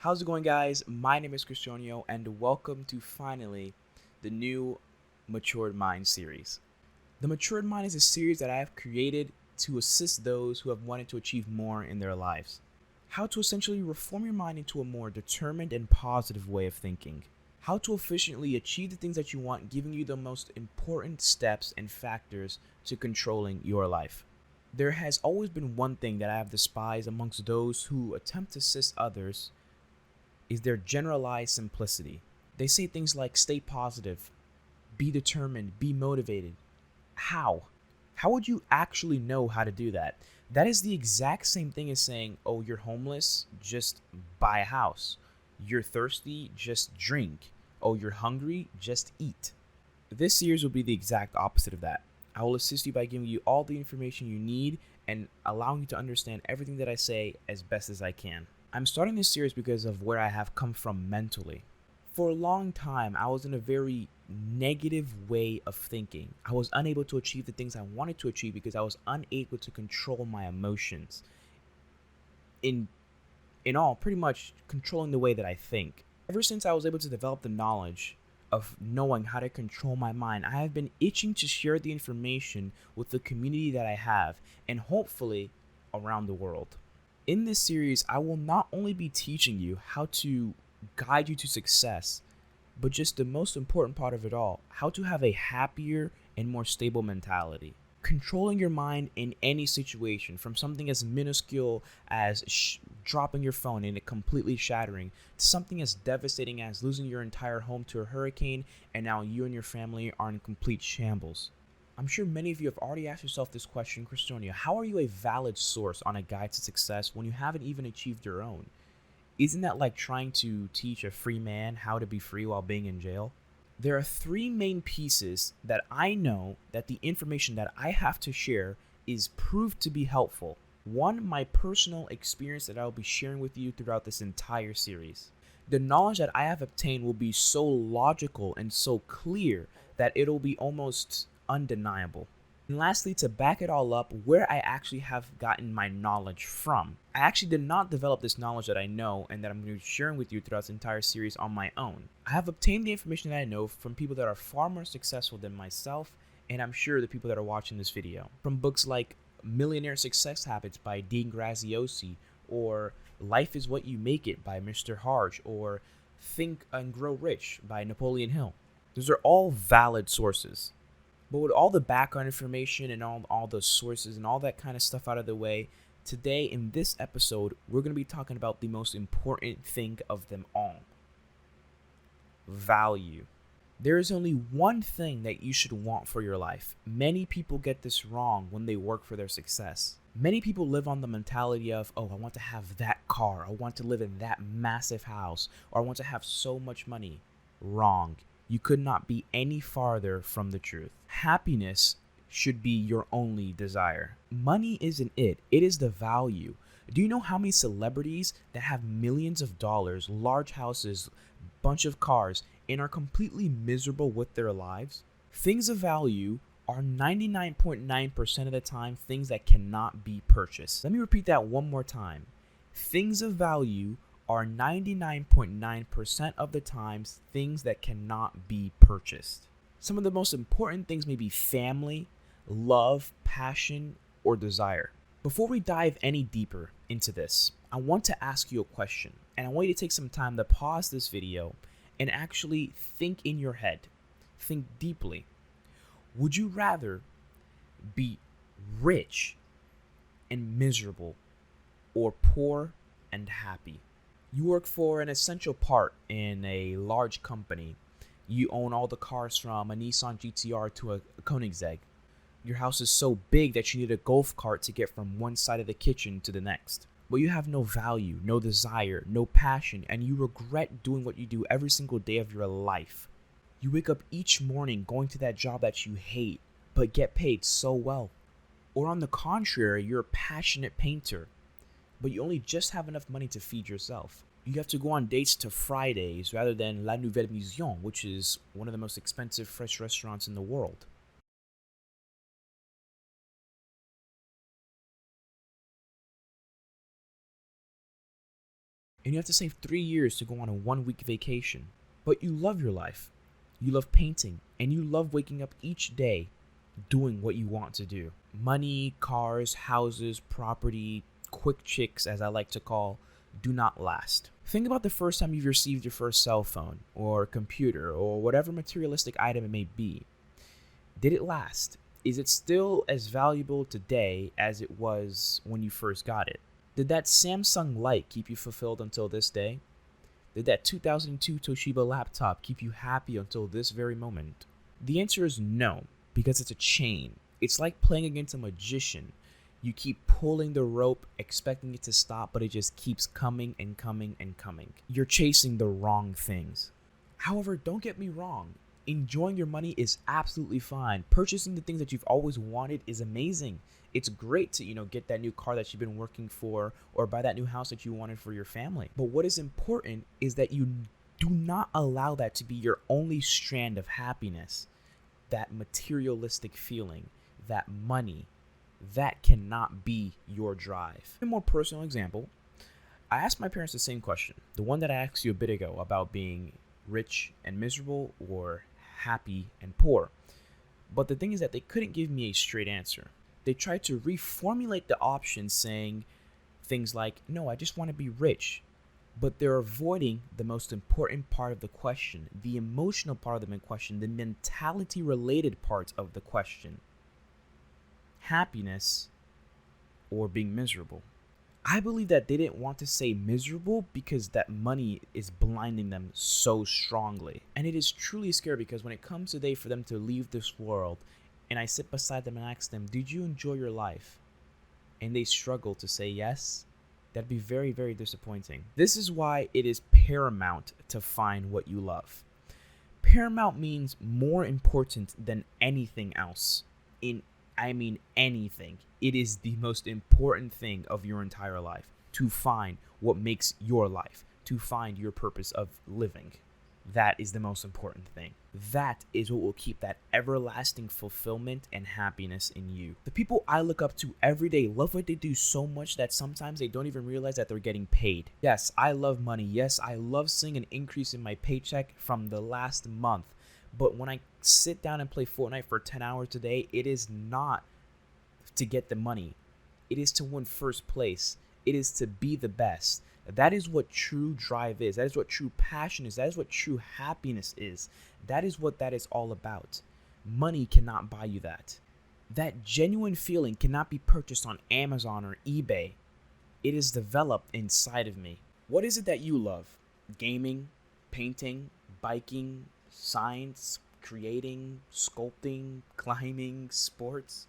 How's it going, guys? My name is Cristiano, and welcome to finally the new Matured Mind series. The Matured Mind is a series that I have created to assist those who have wanted to achieve more in their lives. How to essentially reform your mind into a more determined and positive way of thinking. How to efficiently achieve the things that you want, giving you the most important steps and factors to controlling your life. There has always been one thing that I have despised amongst those who attempt to assist others is their generalized simplicity. They say things like stay positive, be determined, be motivated. How? How would you actually know how to do that? That is the exact same thing as saying, oh, you're homeless, just buy a house. You're thirsty, just drink. Oh, you're hungry, just eat. This series will be the exact opposite of that. I will assist you by giving you all the information you need and allowing you to understand everything that I say as best as I can. I'm starting this series because of where I have come from mentally. For a long time, I was in a very negative way of thinking. I was unable to achieve the things I wanted to achieve because I was unable to control my emotions. In all, pretty much controlling the way that I think. Ever since I was able to develop the knowledge of knowing how to control my mind, I have been itching to share the information with the community that I have and hopefully around the world. In this series, I will not only be teaching you how to guide you to success, but just the most important part of it all, how to have a happier and more stable mentality. Controlling your mind in any situation, from something as minuscule as dropping your phone and it completely shattering, to something as devastating as losing your entire home to a hurricane and now you and your family are in complete shambles. I'm sure many of you have already asked yourself this question, Cristonia. How are you a valid source on a guide to success when you haven't even achieved your own? Isn't that like trying to teach a free man how to be free while being in jail? There are three main pieces that I know that the information that I have to share is proved to be helpful. One, my personal experience that I will be sharing with you throughout this entire series. The knowledge that I have obtained will be so logical and so clear that it'll be almost undeniable. And lastly, to back it all up, where I actually have gotten my knowledge from. I actually did not develop this knowledge that I know and that I'm going to be sharing with you throughout this entire series on my own. I have obtained the information that I know from people that are far more successful than myself, and I'm sure the people that are watching this video. From books like Millionaire Success Habits by Dean Graziosi, or Life is What You Make It by Mr. Harge, or Think and Grow Rich by Napoleon Hill. Those are all valid sources. But with all the background information and all the sources and all that kind of stuff out of the way, today in this episode, we're going to be talking about the most important thing of them all. Value. There is only one thing that you should want for your life. Many people get this wrong when they work for their success. Many people live on the mentality of, oh, I want to have that car, I want to live in that massive house, or I want to have so much money. Wrong. You could not be any farther from the truth. Happiness should be your only desire. Money isn't it is the value. Do you know how many celebrities that have millions of dollars, large houses, bunch of cars, and are completely miserable with their lives? Things of value are 99.9% of the time things that cannot be purchased. Let me repeat that one more time. Things of value are 99.9% of the times things that cannot be purchased. Some of the most important things may be family, love, passion, or desire. Before we dive any deeper into this, I want to ask you a question, and I want you to take some time to pause this video and actually think in your head. Think deeply. Would you rather be rich and miserable or poor and happy? You work for an essential part in a large company. You own all the cars from a Nissan GTR to a Koenigsegg. Your house is so big that you need a golf cart to get from one side of the kitchen to the next. But you have no value, no desire, no passion, and you regret doing what you do every single day of your life. You wake up each morning going to that job that you hate, but get paid so well. Or on the contrary, you're a passionate painter, but you only just have enough money to feed yourself. You have to go on dates to Fridays rather than La Nouvelle Mission, which is one of the most expensive French restaurants in the world. And you have to save 3 years to go on a 1-week vacation. But you love your life. You love painting, and you love waking up each day doing what you want to do. Money, cars, houses, property, quick chicks, as I like to call, do not last. Think about the first time you've received your first cell phone or computer or whatever materialistic item it may be. Did it last? Is it still as valuable today as it was when you first got it? Did that Samsung Lite keep you fulfilled until this day? Did that 2002 Toshiba laptop keep you happy until this very moment? The answer is no, because it's a chain. It's like playing against a magician. You keep pulling the rope, expecting it to stop, but it just keeps coming and coming and coming. You're chasing the wrong things. However, don't get me wrong. Enjoying your money is absolutely fine. Purchasing the things that you've always wanted is amazing. It's great to, get that new car that you've been working for or buy that new house that you wanted for your family. But what is important is that you do not allow that to be your only strand of happiness. That materialistic feeling, that money, that cannot be your drive. A more personal example, I asked my parents the same question, the one that I asked you a bit ago about being rich and miserable or happy and poor. But the thing is that they couldn't give me a straight answer. They tried to reformulate the options saying things like, no, I just want to be rich. But they're avoiding the most important part of the question, the emotional part of the question, the mentality related part of the question. Happiness or being miserable. I believe that they didn't want to say miserable because that money is blinding them so strongly. And it is truly scary because when it comes today for them to leave this world and I sit beside them and ask them, did you enjoy your life? And they struggle to say yes, that'd be very, very disappointing. This is why it is paramount to find what you love. Paramount means more important than anything else. Anything. It is the most important thing of your entire life, to find what makes your life, to find your purpose of living. That is the most important thing. That is what will keep that everlasting fulfillment and happiness in you. The people I look up to every day love what they do so much that sometimes they don't even realize that they're getting paid. Yes, I love money. Yes, I love seeing an increase in my paycheck from the last month. But when I sit down and play Fortnite for 10 hours a day, it is not to get the money. It is to win first place. It is to be the best. That is what true drive is. That is what true passion is. That is what true happiness is. That is what that is all about. Money cannot buy you that. That genuine feeling cannot be purchased on Amazon or eBay. It is developed inside of me. What is it that you love? Gaming, painting, biking, science, creating, sculpting, climbing, sports?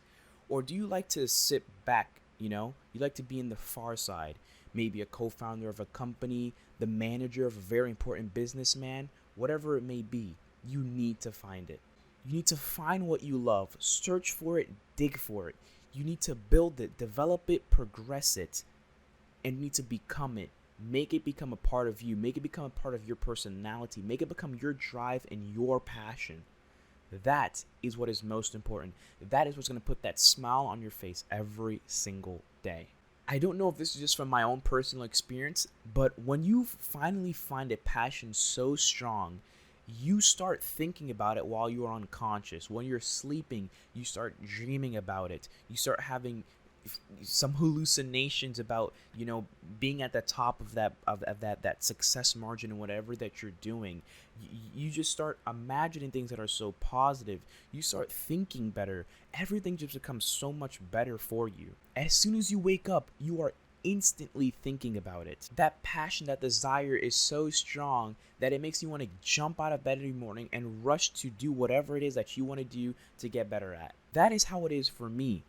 Or do you like to sit back, You like to be in the far side, maybe a co-founder of a company, the manager of a very important businessman, whatever it may be, you need to find it. You need to find what you love, search for it, dig for it. You need to build it, develop it, progress it, and you need to become it. Make it become a part of you. Make it become a part of your personality. Make it become your drive and your passion. That is what is most important. That is what's going to put that smile on your face every single day. I don't know if this is just from my own personal experience, but when you finally find a passion so strong, you start thinking about it while you are unconscious. When you're sleeping, you start dreaming about it. You start having some hallucinations about being at the top of that success margin and whatever that you're doing. You just start imagining things that are so positive. You start thinking better. Everything just becomes so much better for you. As soon as you wake up, you are instantly thinking about it. That passion, that desire is so strong that it makes you want to jump out of bed every morning and rush to do whatever it is that you want to do to get better at. That is how it is for me.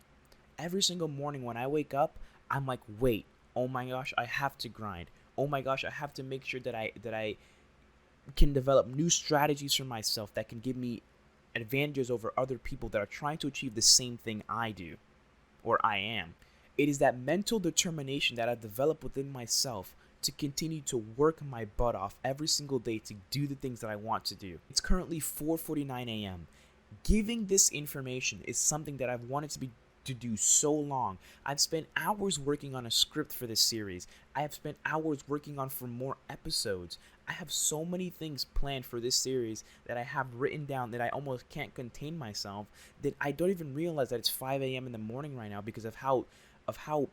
Every single morning when I wake up, I'm like, wait, oh my gosh, I have to grind. Oh my gosh, I have to make sure that I can develop new strategies for myself that can give me advantages over other people that are trying to achieve the same thing I do, or I am. It is that mental determination that I develop within myself to continue to work my butt off every single day to do the things that I want to do. It's currently 4:49 a.m. Giving this information is something that I've wanted to be to do so long. I've spent hours working on a script for this series. I have spent hours working on for more episodes. I have so many things planned for this series that I have written down that I almost can't contain myself, that I don't even realize that it's 5 a.m. in the morning right now because of how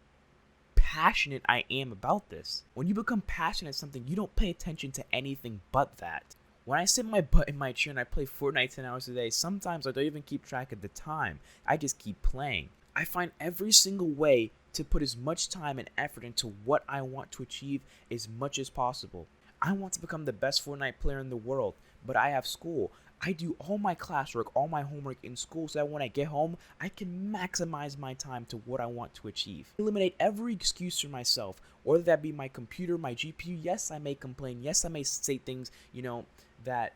passionate I am about this. When you become passionate at something, you don't pay attention to anything but that. When I sit my butt in my chair and I play Fortnite 10 hours a day, sometimes I don't even keep track of the time. I just keep playing. I find every single way to put as much time and effort into what I want to achieve as much as possible. I want to become the best Fortnite player in the world, but I have school. I do all my classwork, all my homework in school so that when I get home, I can maximize my time to what I want to achieve. Eliminate every excuse for myself, whether that be my computer, my GPU. Yes, I may complain. Yes, I may say things, that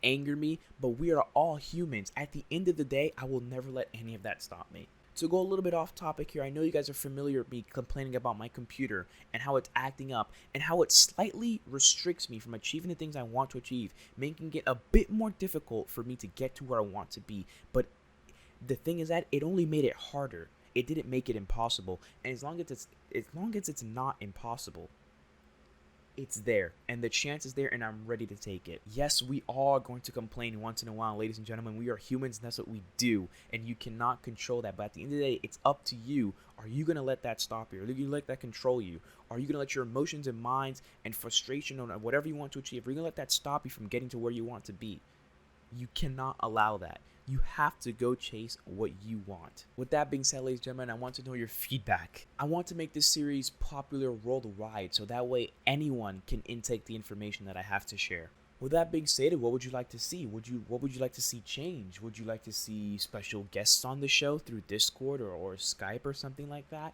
anger me, but we are all humans. At the end of the day, I will never let any of that stop me. To go a little bit off topic here, I know you guys are familiar with me complaining about my computer and how it's acting up and how it slightly restricts me from achieving the things I want to achieve, making it a bit more difficult for me to get to where I want to be. But the thing is that it only made it harder. It didn't make it impossible. And as long as it's not impossible, it's there, and the chance is there, and I'm ready to take it. Yes, we all are going to complain once in a while, ladies and gentlemen. We are humans, and that's what we do, and you cannot control that. But at the end of the day, it's up to you. Are you going to let that stop you? Are you going to let that control you? Are you going to let your emotions and minds and frustration on whatever you want to achieve, are you going to let that stop you from getting to where you want to be? You cannot allow that. You have to go chase what you want. With that being said, ladies and gentlemen, I want to know your feedback. I want to make this series popular worldwide so that way anyone can intake the information that I have to share. With that being stated, what would you like to see? What would you like to see change? Would you like to see special guests on the show through Discord or Skype or something like that?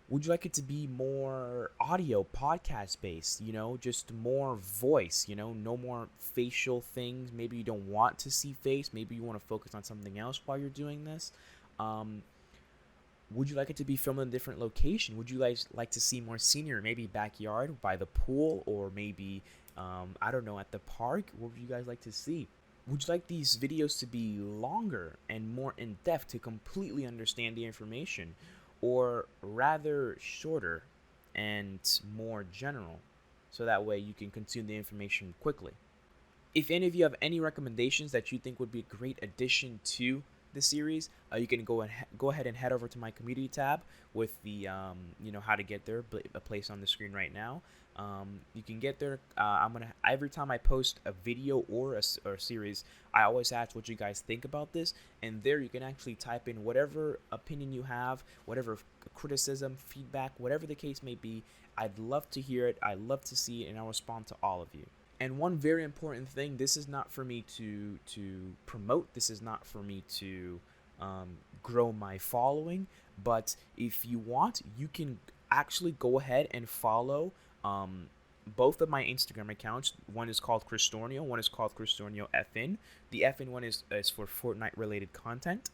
Would you like it to be more audio, podcast based, just more voice, no more facial things? Maybe you don't want to see face. Maybe you want to focus on something else while you're doing this. Would you like it to be filmed in a different location? Would you like to see more scenery, maybe backyard by the pool, or maybe, at the park? What would you guys like to see? Would you like these videos to be longer and more in-depth to completely understand the information? Or rather shorter and more general, so that way you can consume the information quickly. If any of you have any recommendations that you think would be a great addition to the series, you can go ahead and head over to my community tab with the how to get there, a place on the screen right now. You can get there. Every time I post a video or a series, I always ask what you guys think about this, and there you can actually type in whatever opinion you have, whatever criticism, feedback, whatever the case may be. I'd love to hear it. I'd love to see it, and I'll respond to all of you. And one very important thing, this is not for me to promote. This is not for me to grow my following. But if you want, you can actually go ahead and follow both of my Instagram accounts. One is called Cristornio. One is called Cristornio FN. The FN one is for Fortnite related content.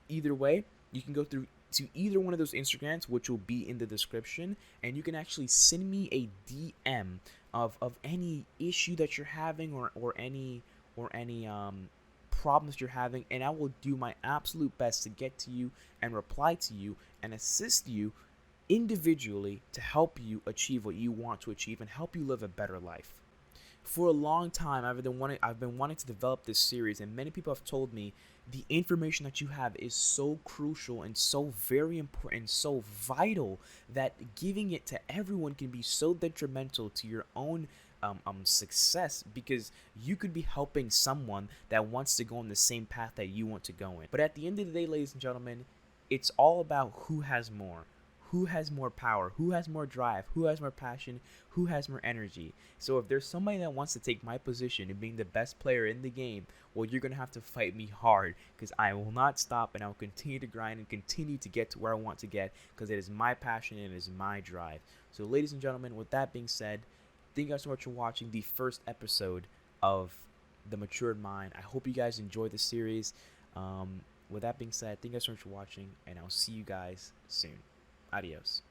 Either way, you can go through to either one of those Instagrams, which will be in the description, and you can actually send me a DM of any issue that you're having or any problems you're having, and I will do my absolute best to get to you and reply to you and assist you individually to help you achieve what you want to achieve and help you live a better life. For a long time, I've been wanting to develop this series, and many people have told me the information that you have is so crucial and so very important, so vital, that giving it to everyone can be so detrimental to your own success, because you could be helping someone that wants to go on the same path that you want to go in. But at the end of the day, ladies and gentlemen, it's all about who has more. Who has more power? Who has more drive? Who has more passion? Who has more energy? So if there's somebody that wants to take my position in being the best player in the game, well, you're going to have to fight me hard, because I will not stop, and I will continue to grind and continue to get to where I want to get, because it is my passion and it is my drive. So ladies and gentlemen, with that being said, thank you guys so much for watching the first episode of The Matured Mind. I hope you guys enjoyed the series. With that being said, thank you guys so much for watching, and I'll see you guys soon. Adios.